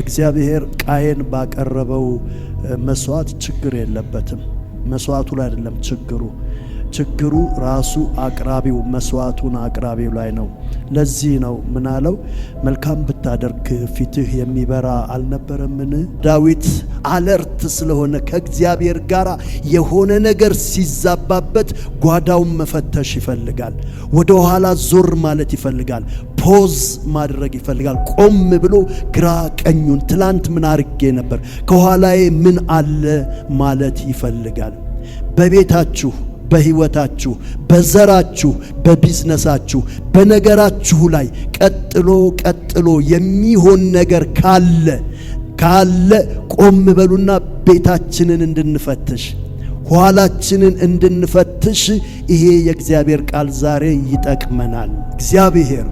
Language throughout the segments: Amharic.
እግዚአብሔር ቃየን ባቀረበው መስዋዕት ችግር የለበትም። መስዋዕቱ ላይ አይደለም ችግሩ ራሱ አቅራቢው መስዋዕቱን አቅራቢው ላይ ነው። ለዚህ ነው ምን አለው? መልካም ብታደርግ ፊትህ የሚበራ አልነበረምን? ዳዊት አለርት ስለሆነ ከእግዚአብሔር ጋር የሆነ ነገር ሲዛባበት ጓዳውን መፈተሽ ይፈልጋል። ወደ ኋላ ዞር ማለት ይፈልጋል። ፖዝ ማድረግ ይፈልጋል። ቆም ብሎ ግራ ቀኙን ትላንት ምን አርጌ ነበር፣ ከኋላዬ ምን አለ ማለት ይፈልጋል። በቤታችሁ፣ በህይወታችሁ፣ በዘራችሁ፣ በቢዝነሳችሁ፣ በነገራችሁ ላይ ቀጥሎ የሚሆን ነገር ካለ ቆም በሉና ቤታችንን እንድንፈትሽ፣ ኋላችንን እንድንፈትሽ ይሄ የእግዚአብሔር ቃል ዛሬ ይጠቅመናል። እግዚአብሔር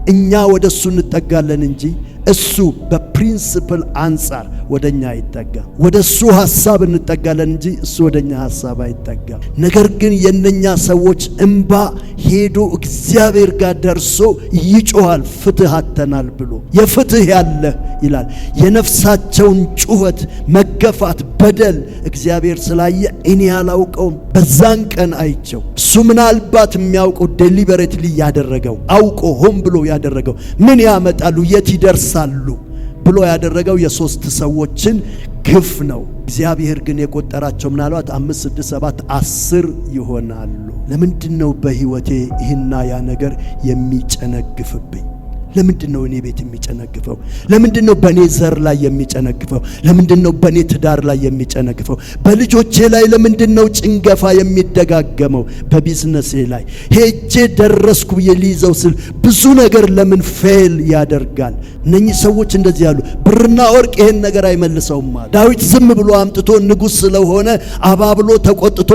እኛ ወደሱ እንጠጋለን እንጂ እሱ በፕሪንሲፕል አንፃር ወደኛ አይጠጋም። ወደሱ ሐሳብ እንጠጋለን እንጂ እሱ ወደኛ ሐሳብ አይጠጋም። ነገር ግን የነኛ ሰዎች እንባ ሄዶ እግዚአብሔር ጋር ደርሶ ይጮሃል፣ ፍትህ አተናል ብሎ የፍትህ ያለ ይላል። የነፍሳቸውን ጩኸት፣ መገፋት፣ በደል እግዚአብሔር ስላየ እኔ ያላውቀውም በዛን ቀን አይቸው። እሱ ምናልባት የሚያውቀው ዴሊበሬትሊ ያደረገው አውቆ ሆን ብሎ ያደረገው ምን ያመጣሉ የት ይደርሳሉ ብሎ ያደረገው የሶስት ሰዎችን ግፍ ነው። እግዚአብሔር ግን የቆጠራቸው ምናልባት 5 6 7 10 ይሆናሉ። ለምንድነው በህይወቴ ይህና ያ ነገር የሚጨነግፍብኝ? ለምንድነው እኔ ቤት የሚጨነግፈው? ለምንድነው በኔ ዘር ላይ የሚጨነግፈው? ለምንድነው በኔ ትዳር ላይ የሚጨነግፈው? በልጆቼ ላይ ለምንድነው ጭንገፋ የሚደጋገመው? በቢዝነሴ ላይ ሄጄ ደረስኩ ይሊዘው ስል ብዙ ነገር ለምን ፌል ያደርጋል? እነኚህ ሰዎች እንደዚህ ያሉ ብርና ወርቅ ይሄን ነገር አይመልሰውም ማለት። ዳዊት ዝም ብሎ አምጥቶ ንጉስ ስለሆነ አባብሎ ተቆጥቶ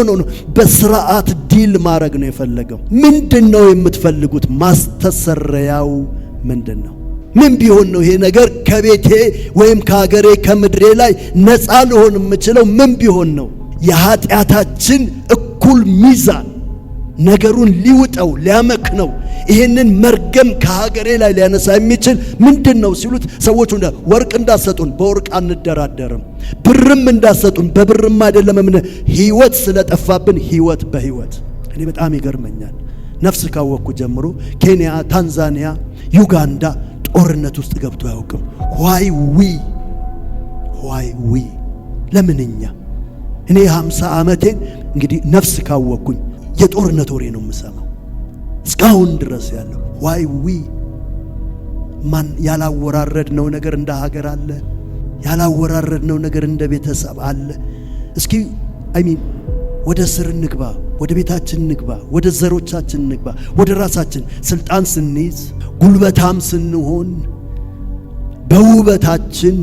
ኖ በስርዓት ዲል ማድረግ ነው የፈለገው። ምንድነው የምትፈልጉት? ማስተሰረያው ምንድነው? ምን ቢሆን ነው ይሄ ነገር ከቤቴ ወይም ከሀገሬ ከምድሬ ላይ ነፃ ልሆን የምችለው? ምን ቢሆን ነው? የኃጢአታችን እኩል ሚዛን ነገሩን ሊውጠው ሊያመክነው ይሄንን መርገም ከሀገሬ ላይ ሊያነሳ የሚችል ምንድነው ሲሉት ሰዎቹ ወርቅ እንዳሰጡን በወርቅ አንደራደርም፣ ብርም እንዳሰጡን በብርም አይደለም፣ ምን ህይወት ስለጠፋብን ህይወት በህይወት። እኔ በጣም ይገርመኛል። ነፍስ ካወቅኩ ጀምሮ ኬንያ፣ ታንዛኒያ፣ ዩጋንዳ ጦርነት ውስጥ ገብቶ አያውቅም። ዋይ ዊ ለምንኛ? እኔ 50 ዓመቴን እንግዲህ ነፍስ ካወቅኩኝ የጦርነት ወሬ ነው የምሰማው እስካሁን ድረስ ያለው። ዋይ ዊ ማን ያላወራረድነው ነገር እንደ ሀገር አለ? ያላወራረድነው ነገር እንደ ቤተሰብ አለ? እስኪ ወደ ስር እንግባ፣ ወደ ቤታችን እንግባ፣ ወደ ዘሮቻችን እንግባ፣ ወደ ራሳችን ስልጣን ስንይዝ፣ ጉልበታም ስንሆን፣ በውበታችን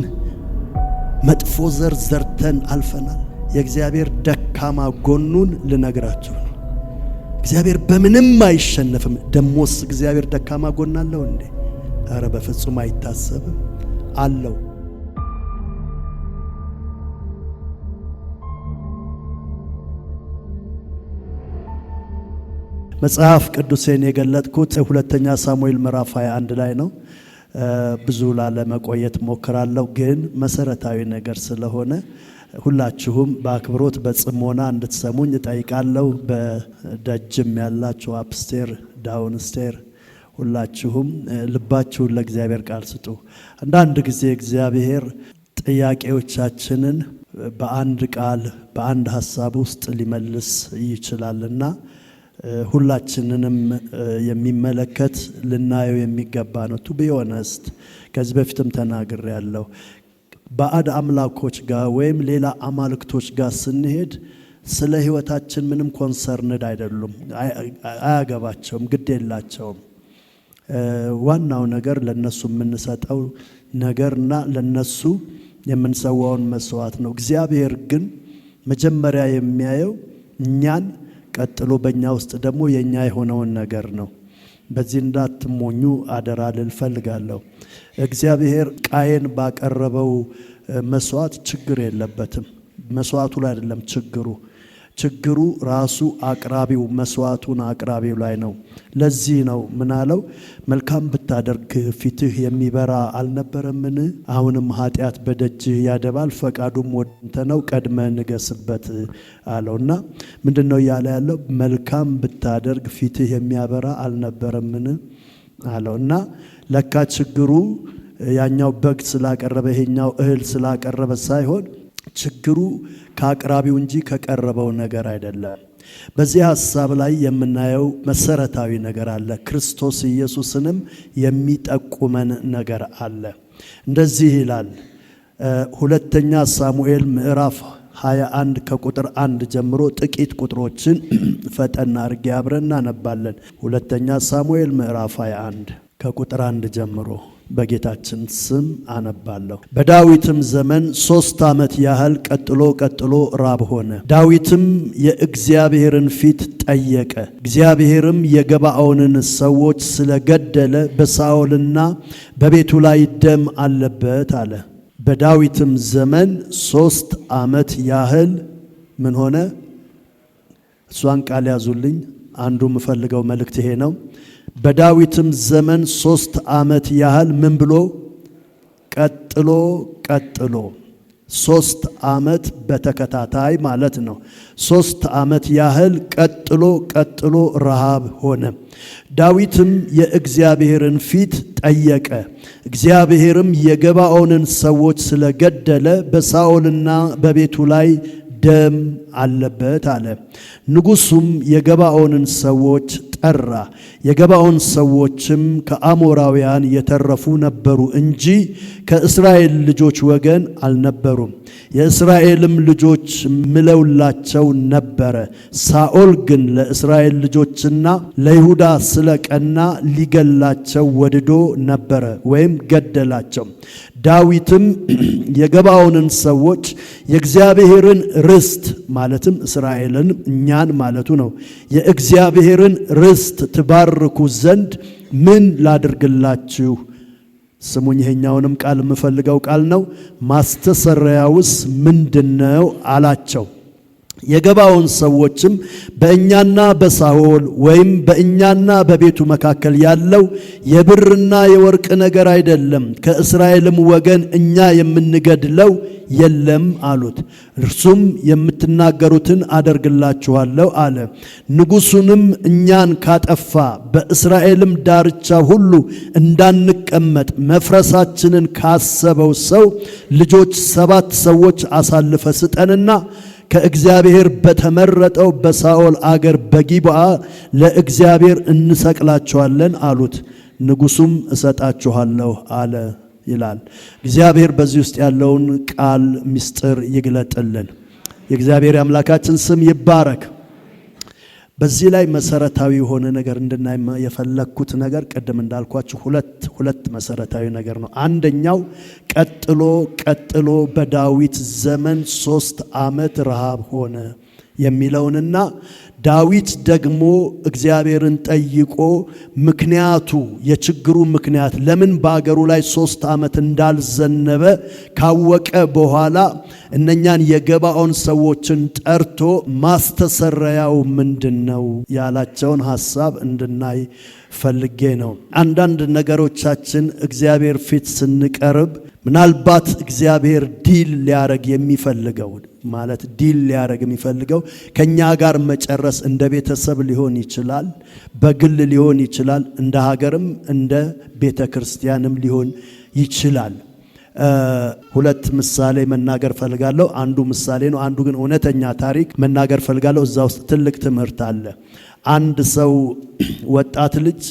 መጥፎ ዘር ዘርተን አልፈናል። የእግዚአብሔር ደካማ ጎኑን ልነግራችሁ ነው። እግዚአብሔር በምንም አይሸነፍም። ደሞስ እግዚአብሔር ደካማ ጎን አለው እንዴ? ኧረ በፍጹም አይታሰብም። አለው። መጽሐፍ ቅዱሴን የገለጥኩት ሁለተኛ ሳሙኤል ምዕራፍ 21 ላይ ነው። ብዙ ላለመቆየት ሞክራለሁ፣ ግን መሰረታዊ ነገር ስለሆነ ሁላችሁም በአክብሮት በጽሞና እንድትሰሙኝ እጠይቃለሁ። በደጅም ያላችሁ አፕስቴር ዳውንስቴር ሁላችሁም ልባችሁን ለእግዚአብሔር ቃል ስጡ። አንዳንድ ጊዜ እግዚአብሔር ጥያቄዎቻችንን በአንድ ቃል በአንድ ሐሳብ ውስጥ ሊመልስ ይችላልና ሁላችንንም የሚመለከት ልናየው የሚገባ ነው። ቱ ቢ ኦነስት ከዚህ በፊትም ተናግሬያለሁ። ባዕድ አምላኮች ጋር ወይም ሌላ አማልክቶች ጋር ስንሄድ ስለ ህይወታችን ምንም ኮንሰርንድ አይደሉም፣ አያገባቸውም፣ ግድ የላቸውም። ዋናው ነገር ለነሱ የምንሰጠው ነገርና ለነሱ የምንሰዋውን መስዋዕት ነው። እግዚአብሔር ግን መጀመሪያ የሚያየው እኛን፣ ቀጥሎ በእኛ ውስጥ ደግሞ የኛ የሆነውን ነገር ነው። በዚህ እንዳትሞኙ አደራ ልል ፈልጋለሁ። እግዚአብሔር ቃየን ባቀረበው መስዋዕት ችግር የለበትም። መስዋዕቱ ላይ አይደለም ችግሩ ራሱ አቅራቢው መስዋዕቱን አቅራቢው ላይ ነው። ለዚህ ነው ምን አለው? መልካም ብታደርግ ፊትህ የሚበራ አልነበረምን? አሁንም ኃጢአት በደጅህ ያደባል፣ ፈቃዱም ወደንተ ነው፣ ቀድመህ ንገስበት አለውና ምንድነው እያለ ያለው? መልካም ብታደርግ ፊትህ የሚያበራ አልነበረምን አለውና ለካ ችግሩ ያኛው በግ ስላቀረበ ይሄኛው እህል ስላቀረበ ሳይሆን ችግሩ ከአቅራቢው እንጂ ከቀረበው ነገር አይደለም። በዚህ ሐሳብ ላይ የምናየው መሰረታዊ ነገር አለ። ክርስቶስ ኢየሱስንም የሚጠቁመን ነገር አለ። እንደዚህ ይላል ሁለተኛ ሳሙኤል ምዕራፍ 21 ከቁጥር 1 ጀምሮ ጥቂት ቁጥሮችን ፈጠን አድርጌ አብረን እናነባለን። ሁለተኛ ሳሙኤል ምዕራፍ 21 ከቁጥር 1 ጀምሮ በጌታችን ስም አነባለሁ። በዳዊትም ዘመን 3 ዓመት ያህል ቀጥሎ ራብ ሆነ። ዳዊትም የእግዚአብሔርን ፊት ጠየቀ። እግዚአብሔርም የገባዖንን ሰዎች ስለገደለ በሳኦልና በቤቱ ላይ ደም አለበት አለ። በዳዊትም ዘመን 3 ዓመት ያህል ምን ሆነ? እሷን ቃል ያዙልኝ። አንዱ የምፈልገው መልእክት ይሄ ነው። በዳዊትም ዘመን 3 ዓመት ያህል ምን ብሎ? ቀጥሎ 3 ዓመት በተከታታይ ማለት ነው። 3 ዓመት ያህል ቀጥሎ ረሃብ ሆነ። ዳዊትም የእግዚአብሔርን ፊት ጠየቀ። እግዚአብሔርም የገባዖንን ሰዎች ስለገደለ በሳኦልና በቤቱ ላይ ደም አለበት አለ። ንጉሡም የገባዖንን ሰዎች ጠራ። የገባዖን ሰዎችም ከአሞራውያን የተረፉ ነበሩ እንጂ ከእስራኤል ልጆች ወገን አልነበሩም። የእስራኤልም ልጆች ምለውላቸው ነበረ። ሳኦል ግን ለእስራኤል ልጆችና ለይሁዳ ስለቀና ሊገላቸው ወድዶ ነበረ ወይም ገደላቸው። ዳዊትም የገባዖንን ሰዎች የእግዚአብሔርን ርስት ማለትም እስራኤልን እኛን ማለቱ ነው፣ የእግዚአብሔርን ርስት ትባርኩ ዘንድ ምን ላድርግላችሁ? ስሙኝ፣ ይሄኛውንም ቃል የምፈልገው ቃል ነው። ማስተሰረያውስ ምንድነው አላቸው። የገባዖን ሰዎችም በእኛና በሳኦል ወይም በእኛና በቤቱ መካከል ያለው የብርና የወርቅ ነገር አይደለም፣ ከእስራኤልም ወገን እኛ የምንገድለው የለም አሉት። እርሱም የምትናገሩትን አደርግላችኋለሁ አለ። ንጉሡንም እኛን ካጠፋ በእስራኤልም ዳርቻ ሁሉ እንዳንቀመጥ መፍረሳችንን ካሰበው ሰው ልጆች 7 ሰዎች አሳልፈ ስጠንና ከእግዚአብሔር በተመረጠው በሳኦል አገር በጊብዓ ለእግዚአብሔር እንሰቅላቸዋለን አሉት። ንጉሡም እሰጣችኋለሁ አለ ይላል። እግዚአብሔር በዚህ ውስጥ ያለውን ቃል ምስጢር ይግለጥልን። የእግዚአብሔር አምላካችን ስም ይባረክ። በዚህ ላይ መሰረታዊ የሆነ ነገር እንድናይ የፈለኩት ነገር ቅድም እንዳልኳችሁ ሁለት መሰረታዊ ነገር ነው። አንደኛው ቀጥሎ በዳዊት ዘመን 3 ዓመት ረሃብ ሆነ የሚለውንና ዳዊት ደግሞ እግዚአብሔርን ጠይቆ ምክንያቱ የችግሩ ምክንያት ለምን በአገሩ ላይ 3 ዓመት እንዳልዘነበ ካወቀ በኋላ እነኛን የገባዖን ሰዎችን ጠርቶ ማስተሰረያው ምንድነው ያላቸውን ሐሳብ እንድናይ ፈልጌ ነው። አንዳንድ ነገሮቻችን እግዚአብሔር ፊት ስንቀርብ ምናልባት እግዚአብሔር ዲል ሊያረግ የሚፈልገው ከኛ ጋር መጨረስ እንደ ቤተሰብ ሊሆን ይችላል፣ በግል ሊሆን ይችላል፣ እንደ ሀገርም እንደ ቤተ ክርስቲያንም ሊሆን ይችላል። 2 ምሳሌ መናገር ፈልጋለሁ። አንዱ ምሳሌ ነው፣ አንዱ ግን እውነተኛ ታሪክ መናገር ፈልጋለሁ። እዛ ውስጥ ትልቅ ትምህርት አለ። አንድ ሰው ወጣት ልጅ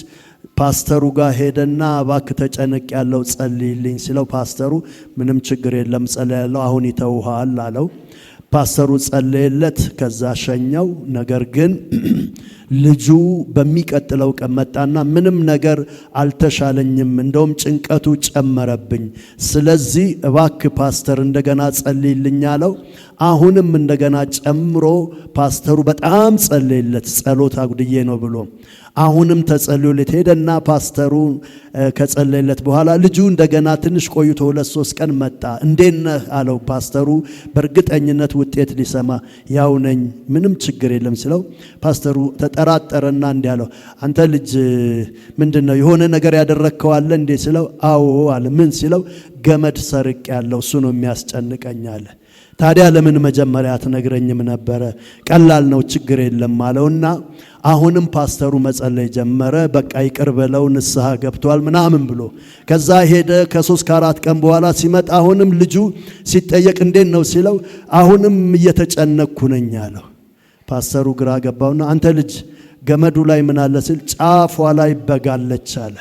ፓስተሩ ጋር ሄደና እባክህ ተጨነቅ ያለው ጸልይልኝ ሲለው ፓስተሩ ምንም ችግር የለም ጸልያለሁ አሁን ይተውሃል አለው። ፓስተሩ ጸለየለት፣ ከዛ ሸኘው። ነገር ግን ልጁ በሚቀጥለው ቀን መጣና ምንም ነገር አልተሻለኝም፣ እንደውም ጭንቀቱ ጨመረብኝ። ስለዚህ እባክህ ፓስተር እንደገና ጸልይልኝ አለው። አሁንም እንደገና ጨምሮ ፓስተሩ በጣም ጸለየለት፣ ጸሎት አጉድዬ ነው ብሎ አሁንም ተጸልዮለት ሄደና ፓስተሩ ከጸለየለት በኋላ ልጁ እንደገና ትንሽ ቆይቶ 2-3 ቀን መጣ። እንዴት ነህ አለው ፓስተሩ በእርግጠኝነት ውጤት ሊሰማ። ያው ነኝ ምንም ችግር የለም ሲለው ፓስተሩ ተጠራጠረና እንዲህ አለው፣ አንተ ልጅ ምንድነው የሆነ ነገር ያደረከው አለ እንዴ ሲለው፣ አዎ አለ። ምን ሲለው፣ ገመድ ሰርቅ ያለው እሱ ነው የሚያስጨንቀኝ አለ። ታዲያ ለምን መጀመሪያ አትነግረኝም ነበረ? ቀላል ነው ችግር የለም አለውና አሁንም ፓስተሩ መጸለይ ጀመረ። በቃ ይቅር በለው ንስሐ ገብቷል ምናምን ብሎ ከዛ ሄደ። ከ3-4 ቀን በኋላ ሲመጣ አሁንም ልጁ ሲጠየቅ እንዴት ነው ሲለው አሁንም እየተጨነቅኩ ነኝ አለው። ፓስተሩ ግራ ገባውና አንተ ልጅ ገመዱ ላይ ምን አለ ሲል ጫፏ ላይ በጋለች አለ።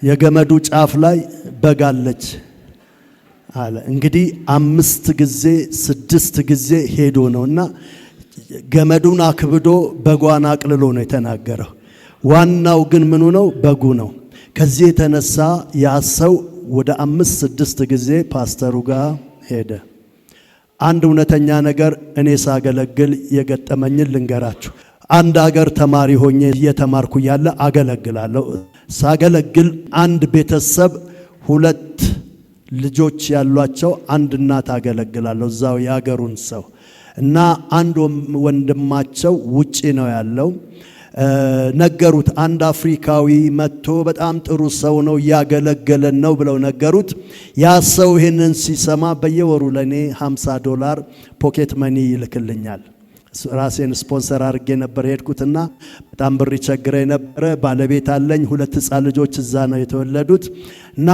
የገመዱ ጫፍ ላይ በጋለች አለ። እንግዲህ 5 ጊዜ 6 ጊዜ ሄዶ ነውና ገመዱን አክብዶ በጓን አቅልሎ ነው የተናገረው። ዋናው ግን ምኑ ነው? በጉ ነው። ከዚህ የተነሳ ያ ሰው ወደ 5-6 ጊዜ ፓስተሩ ጋር ሄደ። አንድ እውነተኛ ነገር እኔ ሳገለግል የገጠመኝን ልንገራችሁ። አንድ አገር ተማሪ ሆኜ እየተማርኩ ያለ አገለግላለሁ። ሳገለግል አንድ ቤተሰብ 2 ልጆች ያሏቸው አንድ እናት አገለግላለሁ እዛው ያገሩን ሰው እና አንድ ወንድማቸው ውጪ ነው ያለው። ነገሩት። አንድ አፍሪካዊ መጥቶ በጣም ጥሩ ሰው ነው ያገለገለን ነው ብለው ነገሩት። ያ ሰው ይሄንን ሲሰማ በየወሩ ለኔ $50 ፖኬት መኒ ይልክልኛል። ራሴን ስፖንሰር አድርጌ ነበር ሄድኩትና በጣም ብር ይቸግረኝ ነበር። ባለቤት አለኝ፣ 2 ሕፃን ልጆች እዛ ነው የተወለዱት እና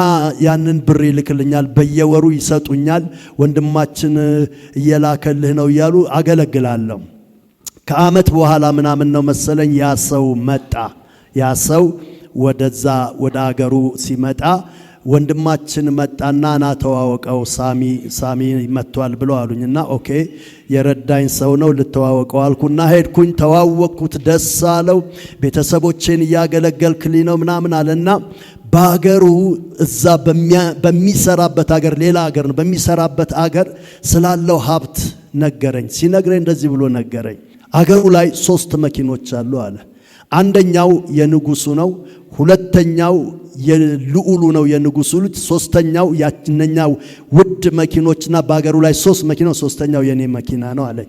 ያንን ብር ይልክልኛል፣ በየወሩ ይሰጡኛል። ወንድማችን እየላከልህ ነው እያሉ አገለግላለሁ። ከዓመት በኋላ ምናምን ነው መሰለኝ ያ ሰው መጣ። ያ ሰው ወደዛ ወደ አገሩ ሲመጣ ወንድማችን መጣና ና ተዋወቀው ሳሚ መጥቷል ብለው አሉኝና ኦኬ የረዳኝ ሰው ነው ልተዋወቀው አልኩና ሄድኩኝ። ተዋወቅኩት፣ ደስ አለው። ቤተሰቦቼን እያገለገልክልኝ ነው ምናምን አለና በአገሩ እዛ በሚሰራበት አገር ሌላ አገር ነው በሚሰራበት አገር ስላለው ሀብት ነገረኝ። ሲነግረኝ እንደዚህ ብሎ ነገረኝ። አገሩ ላይ 3 መኪኖች አሉ አለ። አንደኛው የንጉሱ ነው፣ ሁለተኛው የልዑሉ ነው የንጉሱ ልጅ፣ ሶስተኛው ያንኛው ውድ መኪኖችና በአገሩ ላይ 3 መኪኖች፣ ሶስተኛው የኔ መኪና ነው አለኝ።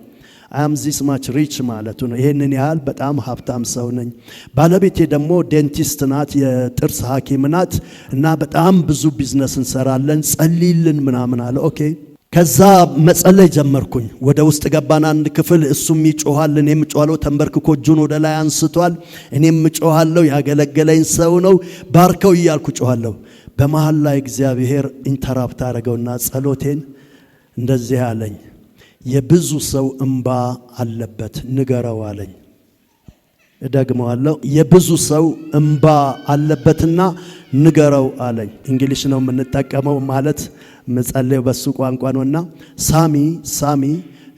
አም ዚስ ማች ሪች ማለቱ ነው። ይሄንን ያህል በጣም ሀብታም ሰው ነኝ። ባለቤቴ ደግሞ ዴንቲስት ናት፣ የጥርስ ሐኪም ናት እና በጣም ብዙ ቢዝነስ እንሰራለን፣ ጸልይልን ምናምን አለ። ኦኬ ከዛ መጸለይ ጀመርኩኝ። ወደ ውስጥ ገባን። አንድ ክፍል እሱም ይጮሃል፣ እኔም ጮሃለሁ። ተንበርክኮ እጁን ወደ ላይ አንስቷል፣ እኔም ጮሃለሁ። ያገለገለኝ ሰው ነው፣ ባርከው እያልኩ ጮሃለሁ። በመሃል ላይ እግዚአብሔር ኢንተራፕት አደረገውና ጸሎቴን እንደዚህ አለኝ፣ የብዙ ሰው እንባ አለበት ንገረው አለኝ። እደግመዋለሁ፣ የብዙ ሰው እንባ አለበትና ንገረው አለኝ። እንግሊሽ ነው የምንጠቀመው ማለት መጸለዩ በሱ ቋንቋ ነውና ሳሚ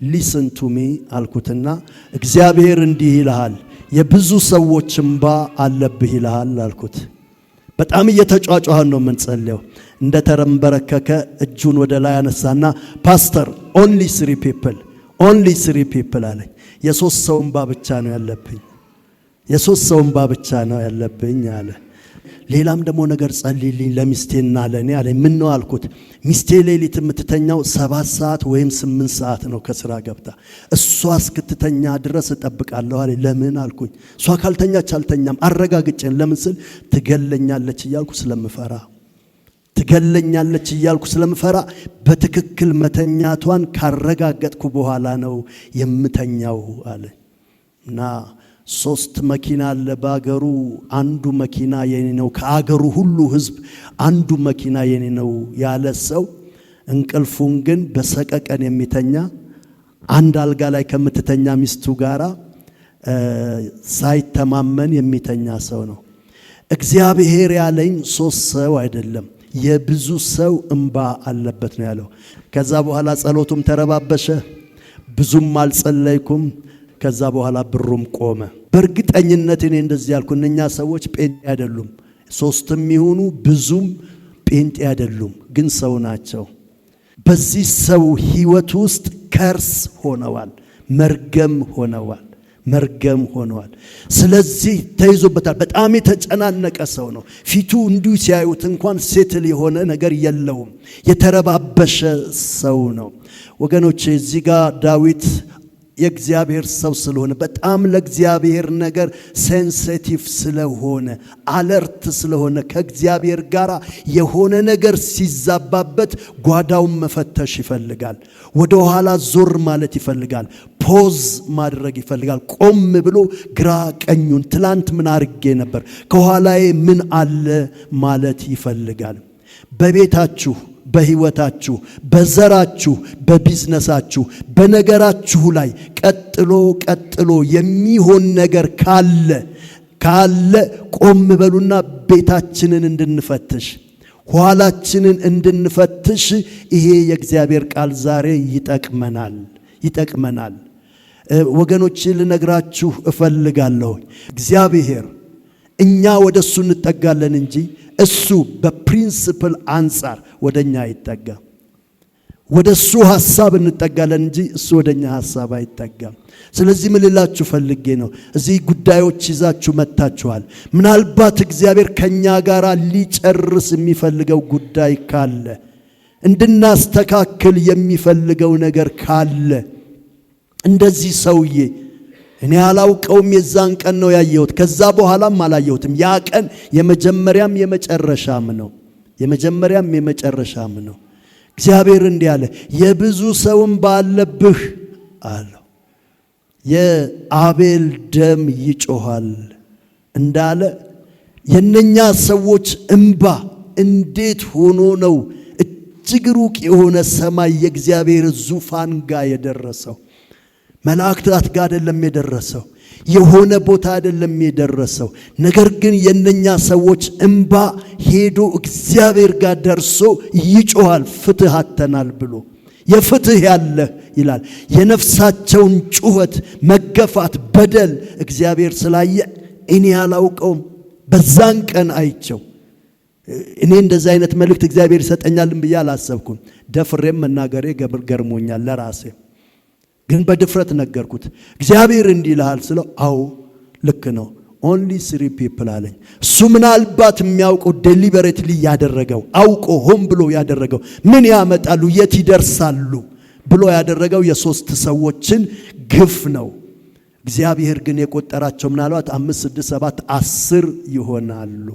ሊስን ቱ ሚ አልኩትና እግዚአብሔር እንዲህ ይልሃል፣ የብዙ ሰዎች እንባ አለብህ ይልሃል አልኩት። በጣም እየተጫጫኸን ነው የምንጸልየው። እንደ ተረምበረከከ እጁን ወደ ላይ አነሳና ፓስተር ኦንሊ 3 ፒፕል አለኝ። የ3 ሰው እንባ ብቻ ነው ያለብኝ፣ የ3 ሰው እንባ ብቻ ነው ያለብኝ አለ። ሌላም ደግሞ ነገር ጸልይልኝ ለሚስቴና ለኔ አለኝ። ምን ነው አልኩት። ሚስቴ ሌሊት የምትተኛው 7 ሰዓት ወይም 8 ሰዓት ነው ከስራ ገብታ፣ እሷ እስክትተኛ ድረስ እጠብቃለሁ አለኝ። ለምን አልኩኝ። እሷ ካልተኛች አልተኛም አረጋግጬን። ለምን ስል ትገለኛለች እያልኩ ስለምፈራ በትክክል መተኛቷን ካረጋገጥኩ በኋላ ነው የምተኛው አለኝ። እና 3 መኪና አለ በአገሩ፣ አንዱ መኪና የኔ ነው። ከአገሩ ሁሉ ህዝብ አንዱ መኪና የኔ ነው ያለ ሰው እንቅልፉን ግን በሰቀቀን የሚተኛ አንድ አልጋ ላይ ከምትተኛ ሚስቱ ጋራ ሳይተማመን የሚተኛ ሰው ነው። እግዚአብሔር ያለኝ 3 ሰው አይደለም የብዙ ሰው እንባ አለበት ነው ያለው። ከዛ በኋላ ጸሎቱም ተረባበሸ። ብዙም አልጸለይኩም። ከዛ በኋላ ብሩም ቆመ። በእርግጠኝነት እኔ እንደዚህ ያልኩ እነኛ ሰዎች ጴንጤ አይደሉም። ሶስትም ይሁኑ ብዙም ጴንጤ አይደሉም፣ ግን ሰው ናቸው። በዚህ ሰው ህይወት ውስጥ ከርስ ሆነዋል፣ መርገም ሆነዋል። ስለዚህ ተይዞበታል። በጣም የተጨናነቀ ሰው ነው። ፊቱ እንዲሁ ሲያዩት እንኳን ሴትል የሆነ ነገር የለውም። የተረባበሸ ሰው ነው። ወገኖቼ እዚህ ጋር ዳዊት የእግዚአብሔር ሰው ስለሆነ በጣም ለእግዚአብሔር ነገር ሴንሲቲቭ ስለሆነ አለርት ስለሆነ ከእግዚአብሔር ጋር የሆነ ነገር ሲዛባበት ጓዳውን መፈተሽ ይፈልጋል። ወደ ኋላ ዞር ማለት ይፈልጋል። ፖዝ ማድረግ ይፈልጋል። ቆም ብሎ ግራ ቀኙን ትላንት ምን አርጌ ነበር፣ ከኋላዬ ምን አለ ማለት ይፈልጋል። በቤታችሁ፣ በህይወታችሁ፣ በዘራችሁ፣ በቢዝነሳችሁ፣ በነገራችሁ ላይ ቀጥሎ የሚሆን ነገር ካለ ቆም በሉና ቤታችንን እንድንፈትሽ፣ ኋላችንን እንድንፈትሽ ይሄ የእግዚአብሔር ቃል ዛሬ ይጠቅመናል። ወገኖች ልነግራችሁ እፈልጋለሁ። እግዚአብሔር እኛ ወደሱ እንጠጋለን እንጂ እሱ በፕሪንሲፕል አንፃር ወደኛ አይጠጋም። ወደሱ ሐሳብ እንጠጋለን እንጂ እሱ ወደኛ ሐሳብ አይጠጋም። ስለዚህ ምን ልላችሁ ፈልጌ ነው፣ እዚህ ጉዳዮች ይዛችሁ መጣችኋል። ምናልባት እግዚአብሔር ከኛ ጋር ሊጨርስ የሚፈልገው ጉዳይ ካለ፣ እንድናስተካክል የሚፈልገው ነገር ካለ እንደዚህ ሰውዬ እኔ አላውቀውም። የዛን ቀን ነው ያየሁት፣ ከዛ በኋላም አላየሁትም። ያ ቀን የመጀመሪያም የመጨረሻም ነው። እግዚአብሔር እንዲህ አለ፣ የብዙ ሰውም ባለብህ አለው። የአቤል ደም ይጮሃል እንዳለ የነኛ ሰዎች እንባ እንዴት ሆኖ ነው እጅግ ሩቅ የሆነ ሰማይ የእግዚአብሔር ዙፋን ጋር የደረሰው? መላእክታት ጋር አይደለም የደረሰው፣ የሆነ ቦታ አይደለም የደረሰው። ነገር ግን የነኛ ሰዎች እንባ ሄዶ እግዚአብሔር ጋር ደርሶ ይጮሃል፣ ፍትህ አተናል ብሎ። የፍትህ ያለ ይላል። የነፍሳቸውን ጩኸት፣ መገፋት፣ በደል እግዚአብሔር ስላየ እኔ አላውቀውም። በዛን ቀን አይቸው እኔ እንደዚህ አይነት መልእክት እግዚአብሔር ይሰጠኛልን ብዬ አላሰብኩም። ደፍሬም መናገሬ ገርሞኛል ለራሴ። ግን በድፍረት ነገርኩት። እግዚአብሔር እንዲህ ይልሃል ስለው አዎ ልክ ነው፣ ኦንሊ 3 ፒፕል አለኝ። እሱ ምናልባት የሚያውቀው ዴሊበሬትሊ ያደረገው፣ አውቆ ሆን ብሎ ያደረገው፣ ምን ያመጣሉ የት ይደርሳሉ ብሎ ያደረገው የ3 ሰዎችን ግፍ ነው። እግዚአብሔር ግን የቆጠራቸው ምናልባት 5 6 7 10 ይሆናሉ።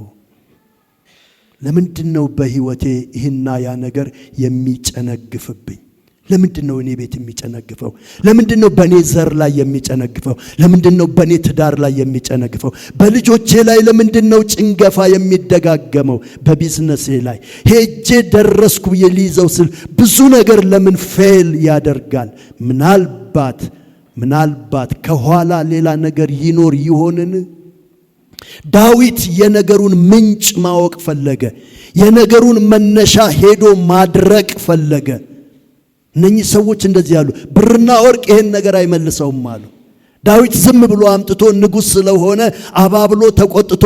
ለምንድነው በህይወቴ ይህና ያ ነገር የሚጨነግፍብኝ? ለምንድነው እኔ ቤት የሚጨነግፈው? ለምንድነው በኔ ዘር ላይ የሚጨነግፈው? ለምንድነው በኔ ትዳር ላይ የሚጨነግፈው? በልጆቼ ላይ ለምንድነው ጭንገፋ የሚደጋገመው? በቢዝነሴ ላይ ሄጄ ደረስኩ የሊይዘው ስል ብዙ ነገር ለምን ፌል ያደርጋል? ምናልባት ከኋላ ሌላ ነገር ይኖር ይሆንን? ዳዊት የነገሩን ምንጭ ማወቅ ፈለገ። የነገሩን መነሻ ሄዶ ማድረቅ ፈለገ። እነኚህ ሰዎች እንደዚህ ያሉ፣ ብርና ወርቅ ይሄን ነገር አይመልሰውም አሉ። ዳዊት ዝም ብሎ አምጥቶ ንጉሥ ስለሆነ አባብሎ ተቆጥቶ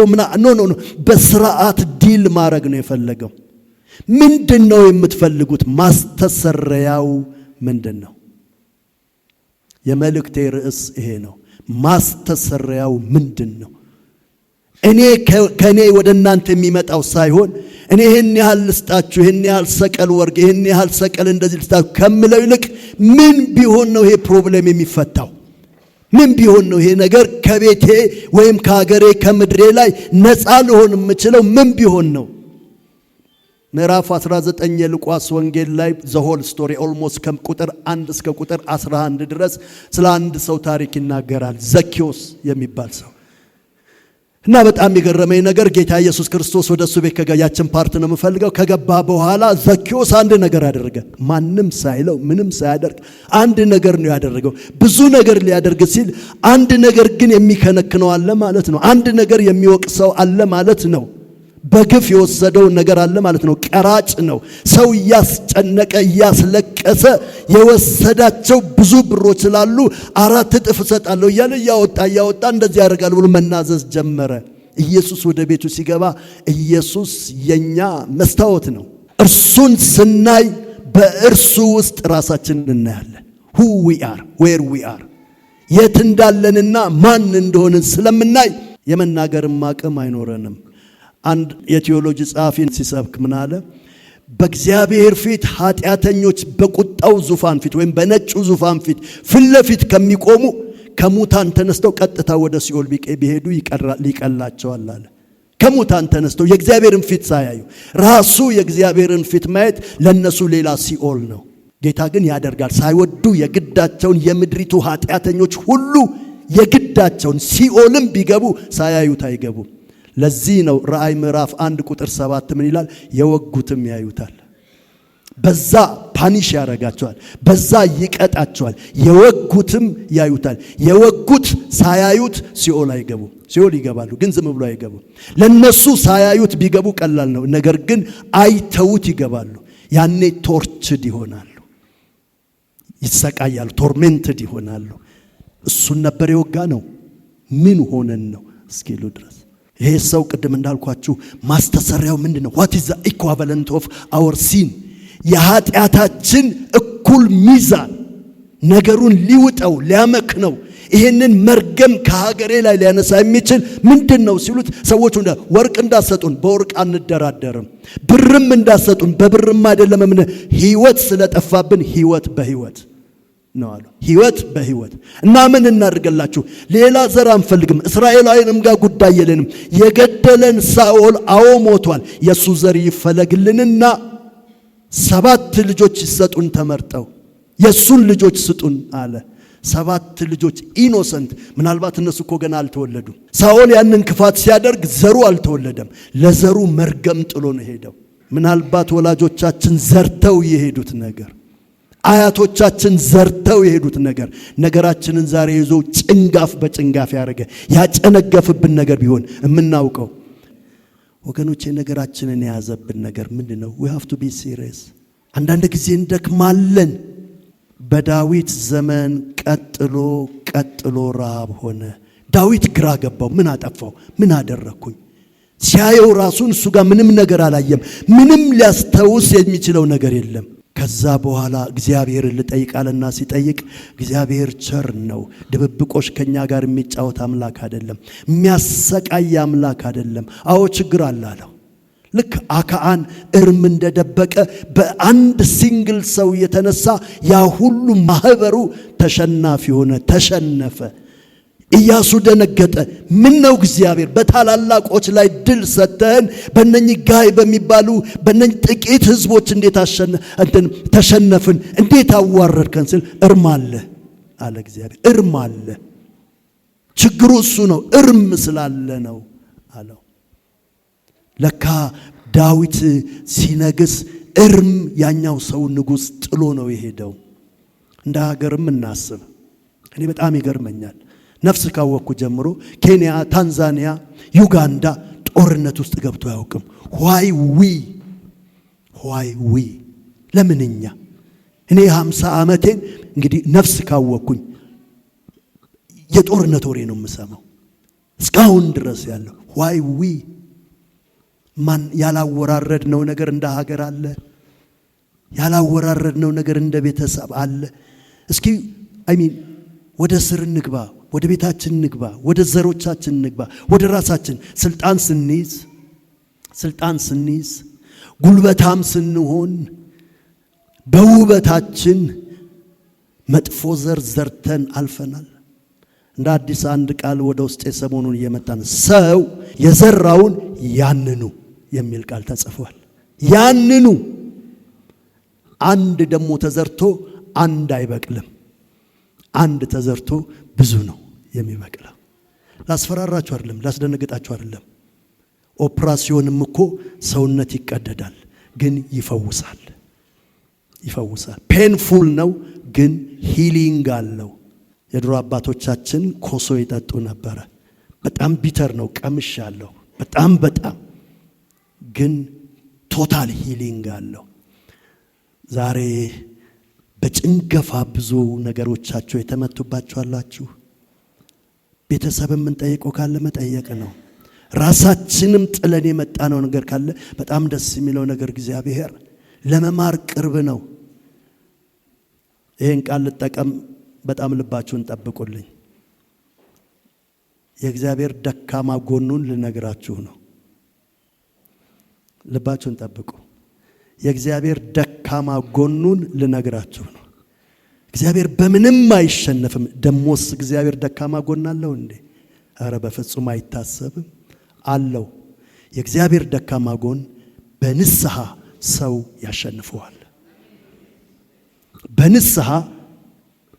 ኖ በስርዓት ዲል ማድረግ ነው የፈለገው። ምንድነው የምትፈልጉት? ማስተሰረያው ምንድነው? የመልእክቴ ርዕስ ይሄ ነው። ማስተሰረያው ምንድነው? እኔ ከኔ ወደ እናንተ የሚመጣው ሳይሆን እኔ ይሄን ያህል ልስጣችሁ፣ ይሄን ያህል ሰቀል ወርቅ፣ ይሄን ያህል ሰቀል እንደዚህ ልስጣችሁ ከምለው ይልቅ ምን ቢሆን ነው ይሄ ፕሮብሌም የሚፈታው? ምን ቢሆን ነው ይሄ ነገር ከቤቴ ወይም ከሀገሬ ከምድሬ ላይ ነፃ ልሆን የምችለው? ምን ቢሆን ነው? ምዕራፍ 19 የሉቃስ ወንጌል ላይ ዘሆል ስቶሪ ኦልሞስት ከቁጥር 1 እስከ ቁጥር 11 ድረስ ስለ አንድ ሰው ታሪክ ይናገራል። ዘኬዎስ የሚባል ሰው እና በጣም የገረመኝ ነገር ጌታ ኢየሱስ ክርስቶስ ወደሱ ቤት ከገያችን ፓርት ነው የምፈልገው። ከገባ በኋላ ዘኬዎስ አንድ ነገር አደረገ። ማንም ሳይለው ምንም ሳያደርግ አንድ ነገር ነው ያደረገው። ብዙ ነገር ሊያደርግ ሲል አንድ ነገር ግን የሚከነክነው አለ ማለት ነው። አንድ ነገር የሚወቅሰው አለ ማለት ነው። በግፍ የወሰደው ነገር አለ ማለት ነው። ቀራጭ ነው። ሰው እያስጨነቀ እያስለቀሰ የወሰዳቸው ብዙ ብሮች ስላሉ 4 እጥፍ እሰጣለሁ እያለ እያወጣ እንደዚህ ያደርጋል ብሎ መናዘዝ ጀመረ። ኢየሱስ ወደ ቤቱ ሲገባ ኢየሱስ የኛ መስታወት ነው። እርሱን ስናይ በእርሱ ውስጥ ራሳችንን እናያለን። who we are, where we are የት እንዳለንና ማን እንደሆንን ስለምናይ የመናገርም አቅም አይኖረንም። አንድ የቴዎሎጂ ጸሐፊን ሲሰብክ ምን አለ? በእግዚአብሔር ፊት ኃጢአተኞች በቁጣው ዙፋን ፊት ወይም በነጩ ዙፋን ፊት ለፊት ከሚቆሙ ከሙታን ተነስተው ቀጥታ ወደ ሲኦል ቢሄዱ ይቀላቸዋል አለ። ከሙታን ተነስተው የእግዚአብሔርን ፊት ሳያዩ ራሱ የእግዚአብሔርን ፊት ማየት ለነሱ ሌላ ሲኦል ነው። ጌታ ግን ያደርጋል። ሳይወዱ የግዳቸውን የምድሪቱ ኃጢአተኞች ሁሉ የግዳቸውን ሲኦልም ቢገቡ ሳያዩት አይገቡም። ለዚህ ነው ራእይ ምዕራፍ 1 ቁጥር 7 ምን ይላል? የወጉትም ያዩታል። በዛ ፓኒሽ ያረጋቸዋል፣ በዛ ይቀጣቸዋል። የወጉትም ያዩታል። የወጉት ሳያዩት ሲኦል አይገቡም። ሲኦል ይገባሉ ግን ዝም ብሎ አይገቡም። ለነሱ ሳያዩት ቢገቡ ቀላል ነው። ነገር ግን አይተውት ይገባሉ። ያኔ ቶርችድ ይሆናሉ፣ ይሰቃያሉ፣ ቶርሜንትድ ይሆናሉ። እሱን ነበር የወጋ ነው። ምን ሆነን ነው እስኪሉ ድረስ ይሄ ሰው ቅድም እንዳልኳችሁ ማስተሰሪያው ምንድነው? what is the equivalent of our sin? የኃጢአታችን እኩል ሚዛን ነገሩን ሊውጠው ሊያመክነው ይሄንን መርገም ከሀገሬ ላይ ሊያነሳ የሚችል ምንድነው ሲሉት ሰዎቹ ወርቅ እንዳሰጡን በወርቅ አንደራደርም፣ ብርም እንዳሰጡን በብርም አይደለም፣ ህይወት ስለጠፋብን ህይወት በህይወት ነው አሉ። ህይወት በህይወት እና ምን እናድርገላችሁ? ሌላ ዘር አንፈልግም፣ እስራኤላውያንም ጋር ጉዳይ የለንም። የገደለን ሳኦል አዎ ሞቷል፣ የሱ ዘር ይፈለግልንና 7 ልጆች ይሰጡን ተመርጠው የሱን ልጆች ስጡን አለ። 7 ልጆች ኢኖሰንት፣ ምናልባት እነሱ እኮ ገና አልተወለዱም። ሳኦል ያንን ክፋት ሲያደርግ ዘሩ አልተወለደም። ለዘሩ መርገም ጥሎ ነው ሄደው። ምናልባት ወላጆቻችን ዘርተው የሄዱት ነገር፣ አያቶቻችን ዘርተው የሄዱት ነገር ነገራችንን ዛሬ ይዞ ጭንጋፍ በጭንጋፍ ያደረገ ያጨነገፍብን ነገር ቢሆን የምናውቀው ወገኖቼ፣ ነገራችንን የያዘብን ነገር ምንድነው? we have to be serious። አንዳንድ ጊዜ እንደክማለን። በዳዊት ዘመን ቀጥሎ ረሃብ ሆነ። ዳዊት ግራ ገባው። ምን አጠፋው? ምን አደረኩኝ? ሲያየው ራሱን እሱ ጋር ምንም ነገር አላየም። ምንም ሊያስተውስ የሚችለው ነገር የለም። ከዛ በኋላ እግዚአብሔርን ልጠይቃልና ሲጠይቅ እግዚአብሔር ቸር ነው። ድብብቆሽ ከኛ ጋር የሚጫወት አምላክ አይደለም፣ የሚያሰቃይ አምላክ አይደለም። አዎ ችግር አለ አለው። ልክ አካን እርም እንደደበቀ በአንድ ሲንግል ሰው የተነሳ ያ ሁሉ ማህበሩ ተሸናፊ ሆነ፣ ተሸነፈ። ኢያሱ ደነገጠ። ምን ነው እግዚአብሔር በታላላቆች ላይ ድል ሰጠን፣ በእነኚህ ጋይ በሚባሉ በእነኚህ ጥቂት ህዝቦች እንዴት ተሸነፍን? እንዴት አዋረድከን? ሲል እርም አለ አለ እግዚአብሔር። እርም አለ። ችግሩ እሱ ነው፣ እርም ስላለ ነው አለው። ለካ ዳዊት ሲነግስ እርም ያኛው ሰው ንጉስ ጥሎ ነው የሄደው። እንደ ሀገርም እናስብ። እኔ በጣም ይገርመኛል። ነፍስ ካወቅኩ ጀምሮ ኬንያ፣ ታንዛኒያ፣ ዩጋንዳ ጦርነት ውስጥ ገብቶ አያውቅም። why we ለምንኛ? እኔ 50 ዓመቴን እንግዲህ ነፍስ ካወቅኩኝ የጦርነት ወሬ ነው የምሰማው እስካሁን ድረስ ያለው። why we ማን ያላወራረድነው ነገር እንደ ሀገር አለ? ያላወራረድነው ነገር እንደ ቤተሰብ አለ? እስኪ ወደ ስር እንግባ፣ ወደ ቤታችን እንግባ፣ ወደ ዘሮቻችን እንግባ፣ ወደ ራሳችን። ስልጣን ስንይዝ ጉልበታም ስንሆን በውበታችን መጥፎ ዘር ዘርተን አልፈናል። እንደ አዲስ አንድ ቃል ወደ ውስጥ ሰሞኑን እየመጣን ሰው የዘራውን ያንኑ የሚል ቃል ተጽፏል። ያንኑ አንድ ደግሞ ተዘርቶ አንድ አይበቅልም። አንድ ተዘርቶ ብዙ ነው የሚበቅለው። ላስፈራራችሁ አይደለም፣ ላስደነግጣችሁ አይደለም። ኦፕራሲዮንም እኮ ሰውነት ይቀደዳል፣ ግን ይፈውሳል። ፔንፉል ነው ግን ሂሊንግ አለው። የድሮ አባቶቻችን ኮሶ ይጠጡ ነበረ። በጣም ቢተር ነው፣ ቀምሻለሁ። በጣም ግን ቶታል ሂሊንግ አለው። ዛሬ በጭንገፋ ብዙ ነገሮቻችሁ የተመቱባችሁ አላችሁ። ቤተሰብም የምንጠይቀው ካለ መጠየቅ ነው። ራሳችንም ጥለን የመጣነው ነገር ካለ በጣም ደስ የሚለው ነገር እግዚአብሔር ለመማር ቅርብ ነው። ይህን ቃል ልጠቀም፣ በጣም ልባችሁን ጠብቁልኝ። የእግዚአብሔር ደካማ ጎኑን ልነግራችሁ ነው። ልባችሁን ጠብቁ። የእግዚአብሔር ደካማ ጎኑን ልነግራችሁ ነው። እግዚአብሔር በምንም አይሸነፍም። ደሞስ እግዚአብሔር ደካማ ጎን አለው እንዴ? ኧረ በፍጹም አይታሰብም። አለው። የእግዚአብሔር ደካማ ጎን በንስሐ ሰው ያሸንፈዋል። በንስሐ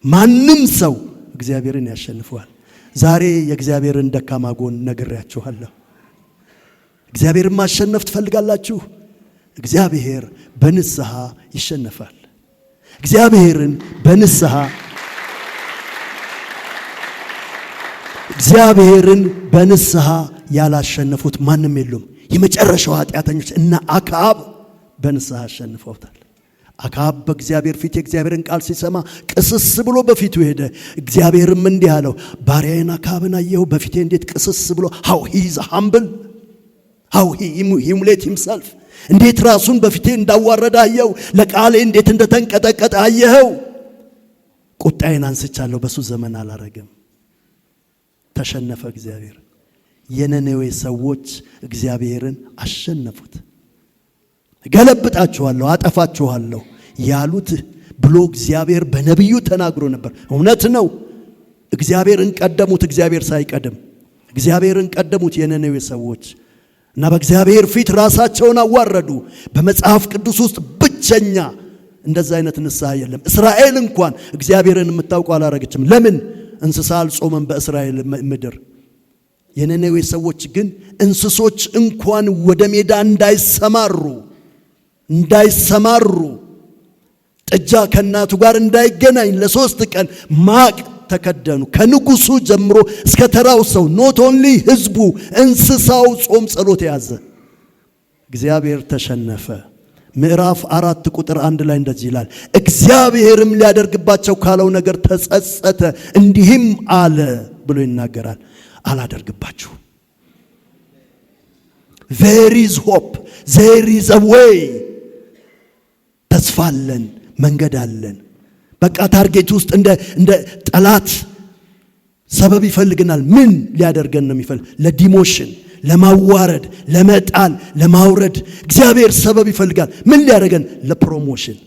ማንም ሰው እግዚአብሔርን ያሸንፈዋል። ዛሬ የእግዚአብሔርን ደካማ ጎን ነግሬያችኋለሁ። እግዚአብሔርን ማሸነፍ ትፈልጋላችሁ? እግዚአብሔር በንስሐ ይሸነፋል። እግዚአብሔርን በንስሐ ያላሸነፉት ማንም የሉም። የመጨረሻው ኃጢአተኞች እና አክዓብ በንስሐ አሸንፈውታል። አክዓብ በእግዚአብሔር ፊት የእግዚአብሔርን ቃል ሲሰማ ቅስስ ብሎ በፊቱ ሄደ። እግዚአብሔርም እንዲህ አለው፣ ባሪያዬን አክዓብን አየኸው? በፊቴ እንዴት ቅስስ ብሎ how he is humble, how he humiliate himself፣ እንዴት ራሱን በፊቴ እንዳዋረደ አየኸው? ለቃሌ እንዴት እንደተንቀጠቀጠ አየኸው? ቁጣዬን አንስቻለሁ፣ በሱ ዘመን አላረገም። ተሸነፈ እግዚአብሔር። የነነዌ ሰዎች እግዚአብሔርን አሸነፉት። ገለብጣችኋለሁ፣ አጠፋችኋለሁ ያሉት ብሎ እግዚአብሔር በነቢዩ ተናግሮ ነበር። እውነት ነው። እግዚአብሔርን ቀደሙት። እግዚአብሔር ሳይቀድም እግዚአብሔርን ቀደሙት የነነዌ ሰዎች እና በእግዚአብሔር ፊት ራሳቸውን አዋረዱ። በመጽሐፍ ቅዱስ ውስጥ ብቸኛ እንደዛ አይነት ንስሐ የለም። እስራኤል እንኳን እግዚአብሔርን የምታውቀው አላረገችም። ለምን? እንስሳ አልጾመም በእስራኤል ምድር። የነነዌ ሰዎች ግን እንስሶች እንኳን ወደ ሜዳ እንዳይሰማሩ ጥጃ ከእናቱ ጋር እንዳይገናኝ ለ3 ቀን ማቅ ተከደኑ። ከንጉሱ ጀምሮ እስከ ተራው ሰው ኖት ኦንሊ ህዝቡ፣ እንስሳው ጾም ጸሎት ያዘ። እግዚአብሔር ተሸነፈ። ምዕራፍ 4 ቁጥር 1 ላይ እንደዚህ ይላል፣ እግዚአብሔርም ሊያደርግባቸው ካለው ነገር ተጸጸተ፣ እንዲህም አለ ብሎ ይናገራል፣ አላደርግባችሁ። there is hope, there is a way። ተስፋ አለን፣ መንገድ አለን። በቃ ታርጌት ውስጥ እንደ ጠላት ሰበብ ይፈልግናል። ምን ሊያደርገን ነው የሚፈልግ? ለዲሞሽን፣ ለማዋረድ፣ ለመጣል፣ ለማውረድ እግዚአብሔር ሰበብ ይፈልጋል። ምን ሊያደርገን? ለፕሮሞሽን፣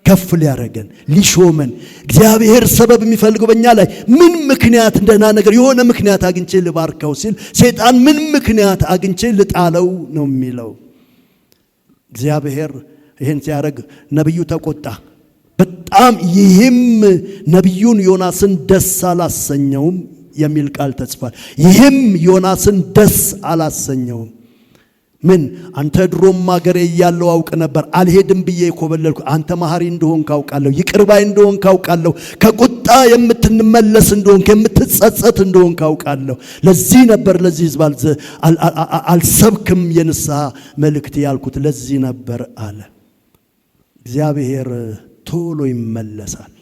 ከፍ ሊያደርገን፣ ሊሾመን። እግዚአብሔር ሰበብ የሚፈልገው በእኛ ላይ ምን ምክንያት እንደና ነገር የሆነ ምክንያት አግኝቼ ልባርከው ሲል፣ ሰይጣን ምን ምክንያት አግኝቼ ልጣለው ነው የሚለው። እግዚአብሔር ይሄን ሲያደርግ ነብዩ ተቆጣ በጣም። ይህም ነብዩን ዮናስን ደስ አላሰኘውም የሚል ቃል ተጽፏል። ይህም ዮናስን ደስ አላሰኘውም። ምን? አንተ ድሮም አገሬ ያለው አውቅ ነበር፣ አልሄድም ብዬ ኮበለልኩ። አንተ መሐሪ እንደሆንክ አውቃለሁ፣ ይቅርባይ እንደሆንክ አውቃለሁ፣ ከቁጣ የምትመለስ እንደሆንክ የምትጸጸት እንደሆንክ አውቃለሁ። ለዚህ ነበር ለዚህ ሕዝብ አልሰብክም የንስሐ መልእክት ያልኩት፣ ለዚህ ነበር አለ። እግዚአብሔር ቶሎ ይመለሳል።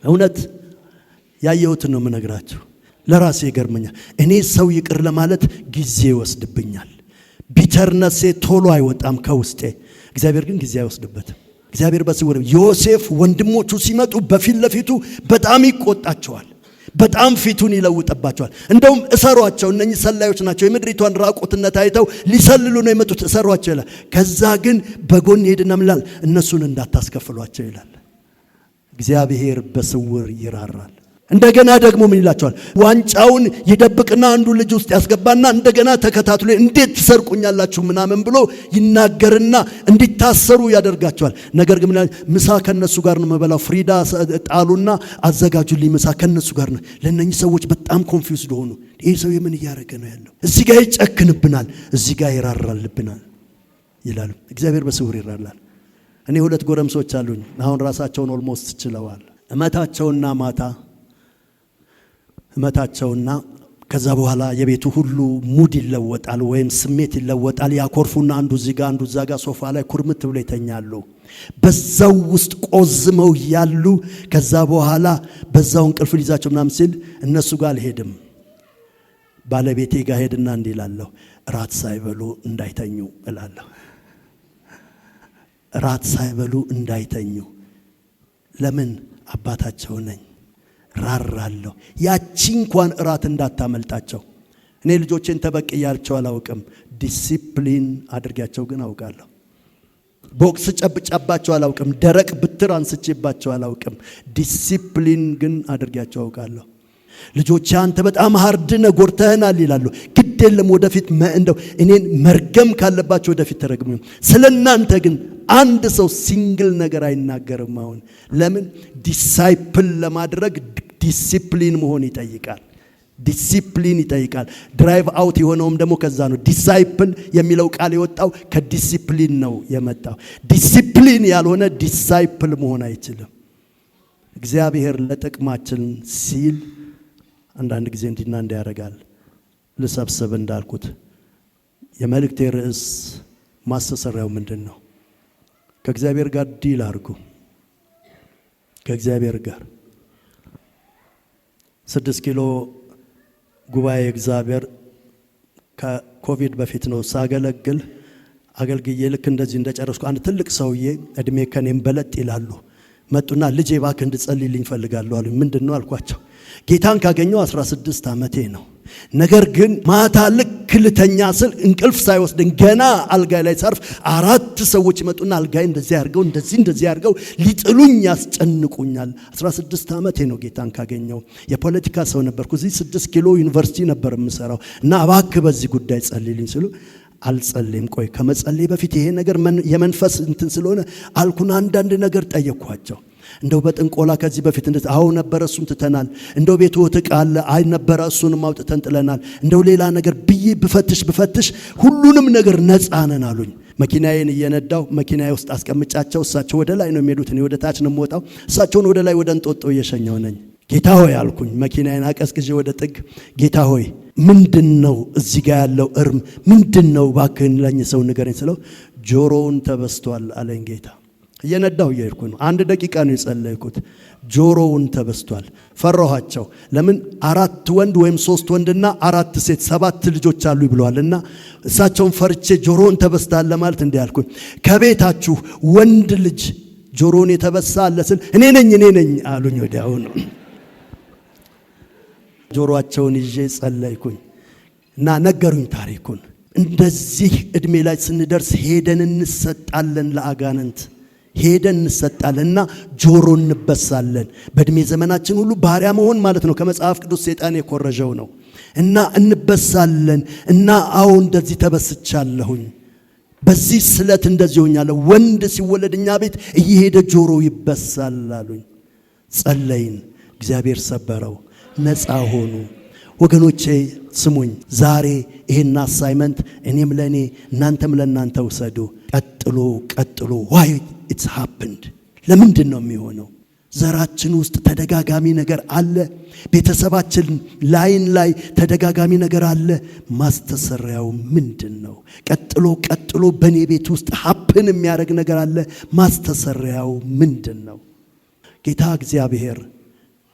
እውነት ያየሁትን ነው የምነግራችሁ። ለራሴ ይገርመኛል። እኔ ሰው ይቅር ለማለት ጊዜ ይወስድብኛል። ቢተርነሴ ቶሎ አይወጣም ከውስጤ። እግዚአብሔር ግን ጊዜ አይወስድበትም። እግዚአብሔር በስውር ዮሴፍ ወንድሞቹ ሲመጡ በፊት ለፊቱ በጣም ይቆጣቸዋል። በጣም ፊቱን ይለውጥባቸዋል። እንደውም እሰሯቸው፣ እነኚህ ሰላዮች ናቸው፣ የምድሪቷን ራቁትነት አይተው ሊሰልሉ ነው የመጡት፣ እሰሯቸው ይላል። ከዛ ግን በጎን ሄድና ምላል እነሱን እንዳታስከፍሏቸው ይላል። እግዚአብሔር በስውር ይራራል። እንደገና ደግሞ ምን ይላቸዋል? ዋንጫውን ይደብቅና አንዱ ልጅ ውስጥ ያስገባና እንደገና ተከታትሎ እንዴት ትሰርቁኛላችሁ ምናምን ብሎ ይናገርና እንዲታሰሩ ያደርጋቸዋል። ነገር ግን ምሳ ከነሱ ጋር ነው መበላው። ፍሪዳ ጣሉና አዘጋጁልኝ ምሳ ከነሱ ጋር ነው። ለነኚህ ሰዎች በጣም ኮንፊውዝድ ሆኑ። ይሄ ሰው ምን እያደረገ ነው ያለው? እዚህ ጋር ይጨክንብናል፣ እዚህ ጋር ይራራልብናል ይላሉ። እግዚአብሔር በስውር ይራራል። እኔ 2 ጎረምሶች አሉኝ። አሁን ራሳቸውን ኦልሞስት ችለዋል። እመታቸውና ከዛ በኋላ የቤቱ ሁሉ ሙድ ይለወጣል ወይም ስሜት ይለወጣል። ያኮርፉና አንዱ እዚህ ጋር አንዱ እዛ ጋር ሶፋ ላይ ኩርምት ብለው ይተኛሉ። በዛው ውስጥ ቆዝመው ያሉ። ከዛ በኋላ በዛው እንቅልፍ ሊይዛቸው ምናምን ሲል እነሱ ጋር አልሄድም፣ ባለቤቴ ጋር ሄድና እንዲህ እላለሁ፣ ራት ሳይበሉ እንዳይተኙ እላለሁ። ራት ሳይበሉ እንዳይተኙ። ለምን? አባታቸው ነኝ፣ ራራለሁ። ያቺ እንኳን ራት እንዳታመልጣቸው። እኔ ልጆቼን ተበቅያቸው አላውቅም፣ ዲሲፕሊን አድርጊያቸው ግን አውቃለሁ። ቦክስ ጨብጨባቸው አላውቅም፣ ደረቅ ብትር አንስቼባቸው አላውቅም፣ ዲሲፕሊን ግን አድርጊያቸው አውቃለሁ። ልጆቼ አንተ በጣም ሃርድነ ጎርተህናል ይላሉ። ግድ የለም ወደፊት እንደው እኔን መርገም ካለባቸው ወደፊት ተረግሙ። ስለናንተ ግን አንድ ሰው ሲንግል ነገር አይናገርም። አሁን ለምን? ዲሳይፕል ለማድረግ ዲሲፕሊን መሆን ይጠይቃል። ዲሲፕሊን ይጠይቃል። ድራይቭ አውት የሆነውም ደግሞ ከዛ ነው። ዲሳይፕል የሚለው ቃል የወጣው ከዲሲፕሊን ነው የመጣው። ዲሲፕሊን ያልሆነ ዲሳይፕል መሆን አይችልም። እግዚአብሔር ለጥቅማችን ሲል አንዳንድ ጊዜ እንዲና እንዲያደርጋል። ልሰብስብ እንዳልኩት የመልእክቴ ርዕስ ማስተሰሪያው ምንድን ነው? ከእግዚአብሔር ጋር ዲል አድርጉ። ከእግዚአብሔር ጋር 6 ኪሎ ጉባኤ እግዚአብሔር ከኮቪድ በፊት ነው ሳገለግል አገልግዬ ልክ እንደዚህ እንደጨረስኩ አንድ ትልቅ ሰውዬ እድሜ ከኔም በለጥ ይላሉ መጡና ልጄ እባክህ እንድጸልይልኝ ፈልጋለሁ አሉኝ። ምንድነው አልኳቸው። ጌታን ካገኘው 16 ዓመቴ ነው። ነገር ግን ማታ ልክ ልተኛ ስል እንቅልፍ ሳይወስደኝ ገና አልጋይ ላይ ሳርፍ 4 ሰዎች ይመጡና አልጋይ እንደዚህ ያርገው እንደዚህ ያርገው ሊጥሉኝ ያስጨንቁኛል። 16 ዓመቴ ነው ጌታን ካገኘው። የፖለቲካ ሰው ነበርኩ። እዚህ 6 ኪሎ ዩኒቨርሲቲ ነበር የምሰራው እና እባክህ በዚህ ጉዳይ ጸልይልኝ ሲሉ አልጸልይም። ቆይ ከመጸለይ በፊት ይሄ ነገር የመንፈስ እንትን ስለሆነ አልኩና አንዳንድ ነገር ጠየቅኳቸው። እንደው በጥንቆላ ከዚህ በፊት እንደዚህ አው ነበር እሱን ትተናል። እንደው ቤቱ ተቃለ አይ ነበር እሱንም አውጥተን ጥለናል። እንደው ሌላ ነገር ብዬ ብፈትሽ ሁሉንም ነገር ነፃ ነን አሉኝ። መኪናዬን እየነዳው መኪናዬ ውስጥ አስቀምጫቸው እሳቸው ወደ ላይ ነው የሚሄዱት፣ እኔ ወደ ታች ነው የምወጣው። እሳቸውን ወደ ላይ ወደ እንጦጦ እየሸኘው ነኝ። ጌታ ሆይ አልኩኝ። መኪናዬን አቀስቅዤ ወደ ጥግ ጌታ ሆይ ምንድነው እዚህ ጋር ያለው እርም ምንድነው? እባክህን ለኝ ሰው ንገረኝ ስለው ጆሮውን ተበስቷል አለኝ ጌታ። እየነዳው እየሄድኩ ነው። 1 ደቂቃ ነው የጸለይኩት። ጆሮውን ተበስቷል። ፈራኋቸው። ለምን 4 ወንድ ወይም 3 ወንድና 4 ሴት 7 ልጆች አሉ ይብለዋልና እሳቸውን ፈርቼ ጆሮውን ተበስቷል ለማለት እንዲህ አልኩኝ። ከቤታችሁ ወንድ ልጅ ጆሮውን የተበሳ አለ ስል እኔ ነኝ አሉኝ። ወዲያው ነው ጆሮአቸውን ይዤ ጸለይኩኝ እና ነገሩኝ ታሪኩን። እንደዚህ እድሜ ላይ ስንደርስ ሄደን እንሰጣለን ለአጋንንት ሄደን እንሰጣለንና ጆሮ እንበሳለን። በእድሜ ዘመናችን ሁሉ ባሪያ መሆን ማለት ነው። ከመጽሐፍ ቅዱስ ሰይጣን የኮረጀው ነው እና እንበሳለን እና አዎ እንደዚህ ተበስቻለሁኝ። በዚህ ስለት እንደዚህ ሆኛለሁ። ወንድ ሲወለድኛ ቤት እየሄደ ጆሮ ይበሳል አሉኝ። ጸለይን። እግዚአብሔር ሰበረው። ነፃ ሆኑ። ወገኖቼ ስሙኝ፣ ዛሬ ይሄን አሳይመንት እኔም ለኔ እናንተም ለናንተ ውሰዱ። ቀጥሎ why it's happened ለምንድን ነው የሚሆነው? ዘራችን ውስጥ ተደጋጋሚ ነገር አለ። ቤተሰባችን ላይ ተደጋጋሚ ነገር አለ። ማስተሰሪያው ምንድነው? ቀጥሎ በኔ ቤት ውስጥ happen የሚያደርግ ነገር አለ። ማስተሰሪያው ምንድነው? ጌታ እግዚአብሔር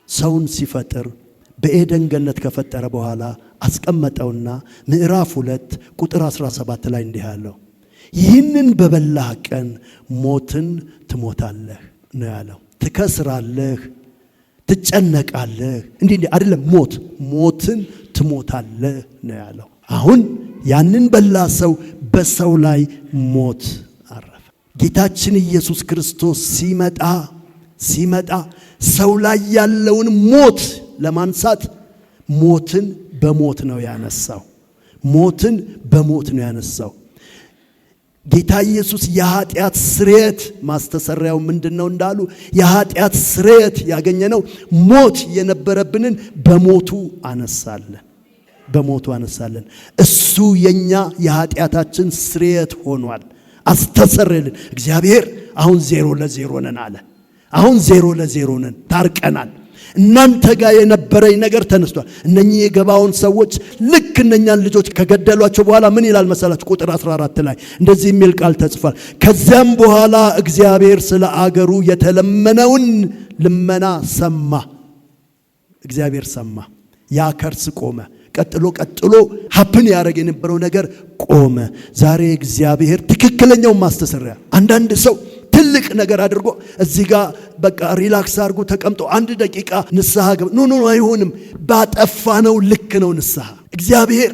ሰውን ሲፈጥር በኤደን ገነት ከፈጠረ በኋላ አስቀመጠውና ምዕራፍ 2 ቁጥር 17 ላይ እንዲህ አለው፣ ይህንን በበላህ ቀን ሞትን ትሞታለህ ነው ያለው። ትከስራለህ፣ ትጨነቃለህ። እንዲህ አይደለም፣ ሞትን ትሞታለህ ነው ያለው። አሁን ያንን በላ ሰው በሰው ላይ ሞት አረፈ። ጌታችን ኢየሱስ ክርስቶስ ሲመጣ ሰው ላይ ያለውን ሞት ለማንሳት ሞትን በሞት ነው ያነሳው። ጌታ ኢየሱስ የኃጢአት ስርየት ማስተሰሪያው ምንድነው እንዳሉ የኃጢአት ስርየት ያገኘነው ሞት የነበረብንን በሞቱ አነሳለን። እሱ የኛ የኃጢአታችን ስርየት ሆኗል፣ አስተሰረልን። እግዚአብሔር አሁን 0 ለ0 ነን አለ። አሁን 0 ለ0 ነን፣ ታርቀናል። እናንተ ጋር የነበረኝ ነገር ተነስቷል። እነኚህ የገባውን ሰዎች ልክ እነኛን ልጆች ከገደሏቸው በኋላ ምን ይላል መሰላችሁ? ቁጥር 14 ላይ እንደዚህ የሚል ቃል ተጽፏል። ከዚያም በኋላ እግዚአብሔር ስለ አገሩ የተለመነውን ልመና ሰማ። እግዚአብሔር ሰማ። ያ ከርስ ቆመ። ቀጥሎ ሀፕን ያደረገ የነበረው ነገር ቆመ። ዛሬ እግዚአብሔር ትክክለኛውን ማስተሰሪያ አንዳንድ ሰው ትልቅ ነገር አድርጎ እዚህ ጋር በቃ ሪላክስ አድርጎ ተቀምጦ አንድ ደቂቃ ንስሐ ገብ ኖ አይሆንም። ባጠፋነው ልክ ነው ንስሐ። እግዚአብሔር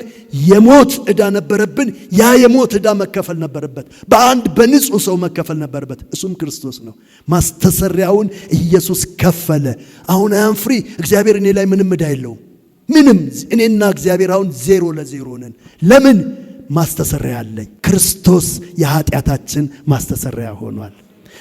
የሞት ዕዳ ነበረብን። ያ የሞት ዕዳ መከፈል ነበረበት። በአንድ በንጹህ ሰው መከፈል ነበረበት። እሱም ክርስቶስ ነው። ማስተሰሪያውን ኢየሱስ ከፈለ። አሁን አም ፍሪ። እግዚአብሔር እኔ ላይ ምንም ዕዳ የለውም። ምንም። እኔና እግዚአብሔር አሁን 0-0 ነን። ለምን? ማስተሰሪያ አለኝ። ክርስቶስ የኃጢአታችን ማስተሰሪያ ሆኗል።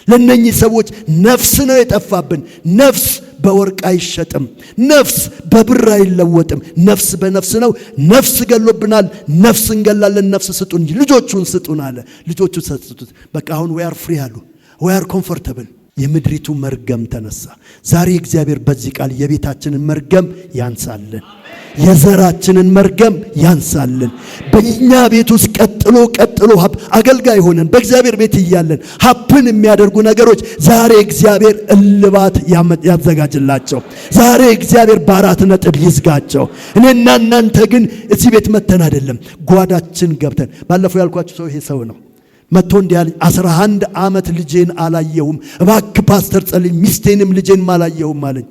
ለነኚህ ሰዎች ነፍስ ነው የጠፋብን። ነፍስ በወርቅ አይሸጥም። ነፍስ በብር አይለወጥም። ነፍስ በነፍስ ነው። ነፍስ ገሎብናል። ነፍስ እንገላለን። ነፍስ ስጡን፣ ልጆቹን ስጡን አለ። ልጆቹ ሰጡት። በቃ አሁን we are free አሉ። we are comfortable። የምድሪቱ መርገም ተነሳ። ዛሬ እግዚአብሔር በዚህ ቃል የቤታችንን መርገም ያንሳልን፣ የዘራችንን መርገም ያንሳልን። በእኛ ቤት ውስጥ ቀጥሎ አገልጋይ ሆነን በእግዚአብሔር ቤት እያለን ሀፕን የሚያደርጉ ነገሮች ዛሬ እግዚአብሔር እልባት ያዘጋጅላቸው። ዛሬ እግዚአብሔር በ4 ነጥብ ይዝጋቸው። እኔና እናንተ ግን እዚህ ቤት መተን አይደለም፣ ጓዳችን ገብተን። ባለፈው ያልኳችሁ ሰው ይሄ ሰው ነው። መጥቶ እንዲያል 11 ዓመት ልጄን አላየሁም፣ እባክህ ፓስተር ጸልይ፣ ሚስቴንም ልጄን አላየሁም አለኝ።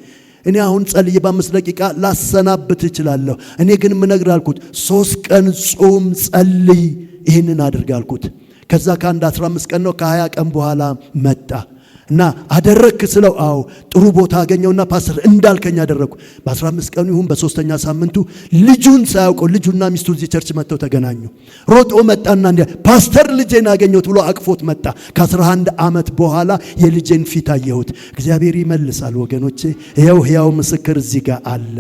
እኔ አሁን ጸልዬ በ5 ደቂቃ ላሰናብት እችላለሁ። እኔ ግን ምነግር አልኩት 3 ቀን ጾም ጸልይ፣ ይህንን አድርግ አልኩት። ከዛ ከአንድ 15 ቀን ነው ከ20 ቀን በኋላ መጣ እና አደረክ ስለው አዎ ጥሩ ቦታ አገኘውና ፓስተር እንዳልከኝ አደረኩ። በ15 ቀኑ ይሁን በ3ኛ ሳምንቱ ልጁን ሳያውቀው ልጁና ሚስቱ እዚህ ቸርች መጥተው ተገናኙ። ሮጦ መጣና እንዲያ ፓስተር ልጄን አገኘሁት ብሎ አቅፎት መጣ። ከ11 ዓመት በኋላ የልጄን ፊት አየሁት። እግዚአብሔር ይመልሳል ወገኖቼ። ይኸው ሕያው ምስክር እዚህ ጋር አለ።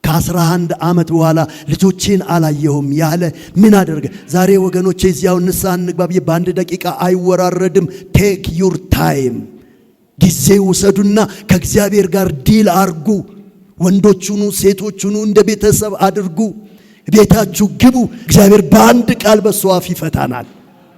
ከ11 ዓመት በኋላ ልጆቼን አላየሁም ያለ ምን አደረገ? ዛሬ ወገኖቼ እዚያው ንስሐ እንግባ ብዬ በ1 ደቂቃ አይወራረድም። ቴክ ዩር ታይም፣ ጊዜ ውሰዱና ከእግዚአብሔር ጋር ዲል አርጉ። ወንዶቹኑ ሴቶቹኑ እንደ ቤተሰብ አድርጉ። ቤታችሁ ግቡ። እግዚአብሔር በአንድ ቃል በሱ አፍ ይፈታናል።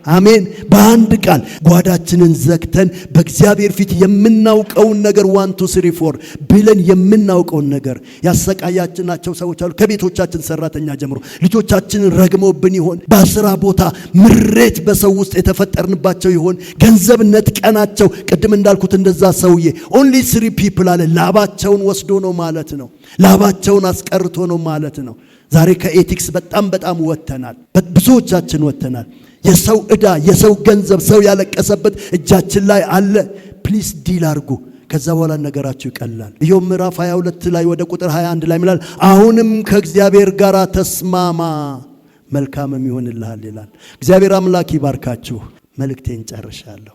አሜን። በአንድ ቃል ጓዳችንን ዘግተን በእግዚአብሔር ፊት የምናውቀውን ነገር 1 2 3 4 ብለን የምናውቀውን ነገር ያሰቃያችናቸው ሰዎች አሉ። ከቤቶቻችን ሰራተኛ ጀምሮ ልጆቻችንን ረግመውብን ይሆን? በስራ ቦታ ምሬት በሰው ውስጥ የተፈጠርንባቸው ይሆን? ገንዘብ ነጥቀናቸው። ቅድም እንዳልኩት እንደዛ ሰውዬ only 3 people አለ። ላባቸውን ወስዶ ነው ማለት ነው። ላባቸውን አስቀርቶ ነው ማለት ነው። ዛሬ ከኤቲክስ በጣም ወጥተናል። ብዙዎቻችን ወጥተናል። የሰው ዕዳ፣ የሰው ገንዘብ፣ ሰው ያለቀሰበት እጃችን ላይ አለ። ፕሊስ ዲል አርጉ። ከዛ በኋላ ነገራችሁ ይቀላል። ኢዮብ ምዕራፍ 22 ላይ ወደ ቁጥር 21 ላይ ይላል አሁንም ከእግዚአብሔር ጋር ተስማማ መልካምም ይሆንልሃል ይላል። እግዚአብሔር አምላክ ይባርካችሁ። መልእክቴን ጨርሻለሁ።